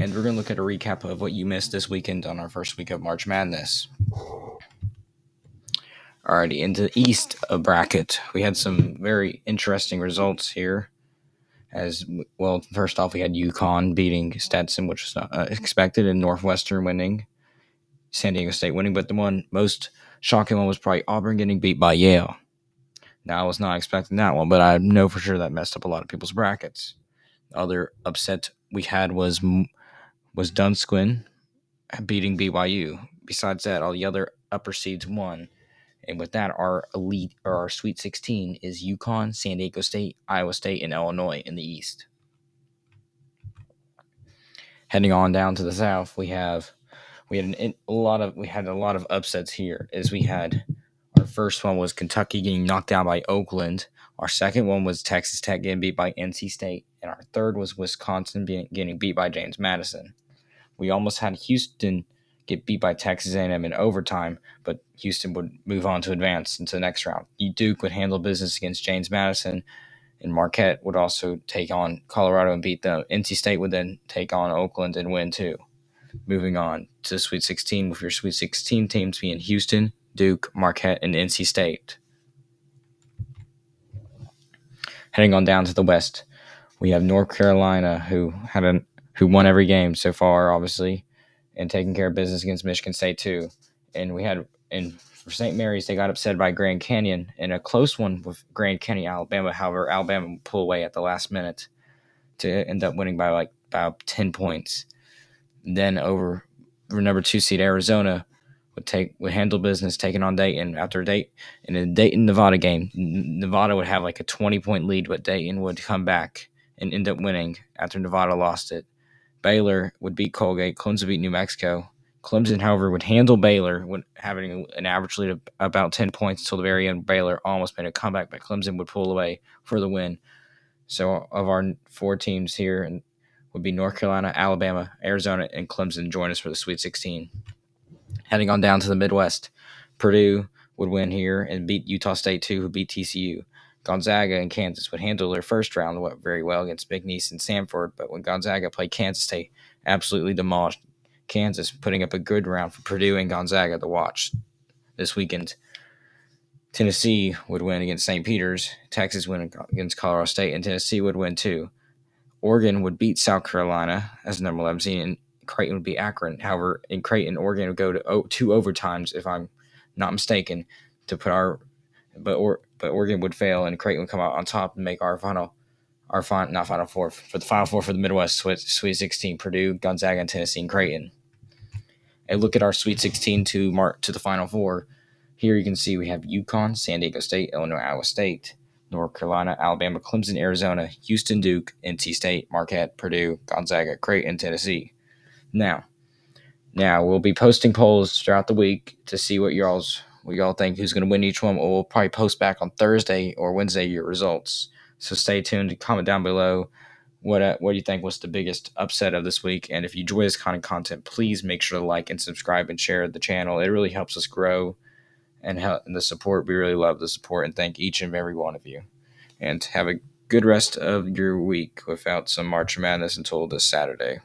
and we're going to look at a recap of what you missed this weekend on our first week of March Madness. Alrighty, into the East of bracket, we had some very interesting results here. As well, first off, we had UConn beating Stetson, which was not expected, and Northwestern winning, San Diego State winning. But the one most shocking one was probably Auburn getting beat by Yale. Now, I was not expecting that one, but I know for sure that messed up a lot of people's brackets. The other upset we had was Dunsquin beating BYU. Besides that, all the other upper seeds won. And with that, our elite or our Sweet 16 is UConn, San Diego State, Iowa State, and Illinois in the East. Heading on down to the South, we had a lot of upsets here. As we had our first one was Kentucky getting knocked down by Oakland. Our second one was Texas Tech getting beat by NC State, and our third was Wisconsin getting beat by James Madison. We almost had Houston get beat by Texas A&M in overtime, but Houston would move on to advance into the next round. Duke would handle business against James Madison, and Marquette would also take on Colorado and beat them. NC State would then take on Oakland and win too. Moving on to the Sweet 16 with your Sweet 16 teams being Houston, Duke, Marquette, and NC State. Heading on down to the West, we have North Carolina who won every game so far, obviously, and taking care of business against Michigan State too. And for St. Mary's, they got upset by Grand Canyon in a close one with Grand Canyon, Alabama. However, Alabama would pull away at the last minute to end up winning by about 10 points. Then over number 2 seed Arizona would handle business taking on Dayton in a Dayton Nevada game. Nevada would have like a 20-point lead, but Dayton would come back and end up winning after Nevada lost it. Baylor would beat Colgate. Clemson would beat New Mexico. Clemson, however, would handle Baylor, having an average lead of about 10 points until the very end. Baylor almost made a comeback, but Clemson would pull away for the win. So of our 4 teams here would be North Carolina, Alabama, Arizona, and Clemson join us for the Sweet 16. Heading on down to the Midwest, Purdue would win here and beat Utah State too, who beat TCU. Gonzaga and Kansas would handle their first round very well against McNeese and Samford, but when Gonzaga played Kansas, they absolutely demolished Kansas, putting up a good round for Purdue and Gonzaga to watch this weekend. Tennessee would win against St. Peter's. Texas would win against Colorado State, and Tennessee would win too. Oregon would beat South Carolina as number 11 seed, and Creighton would beat Akron. However, in Creighton, Oregon would go to 2 overtimes, if I'm not mistaken, to put but Oregon would fail, and Creighton would come out on top and make the Final Four for the Midwest Sweet 16: Purdue, Gonzaga, and Tennessee, and Creighton. A look at our Sweet 16 to the Final Four. Here you can see we have UConn, San Diego State, Illinois, Iowa State, North Carolina, Alabama, Clemson, Arizona, Houston, Duke, NC State, Marquette, Purdue, Gonzaga, Creighton, Tennessee. Now we'll be posting polls throughout the week to see what y'all think, who's going to win each one. We'll probably post back on Thursday or Wednesday your results. So stay tuned and comment down below what do you think was the biggest upset of this week. And if you enjoy this kind of content, please make sure to like and subscribe and share the channel. It really helps us grow and the support. We really love the support and thank each and every one of you. And have a good rest of your week without some March Madness until this Saturday.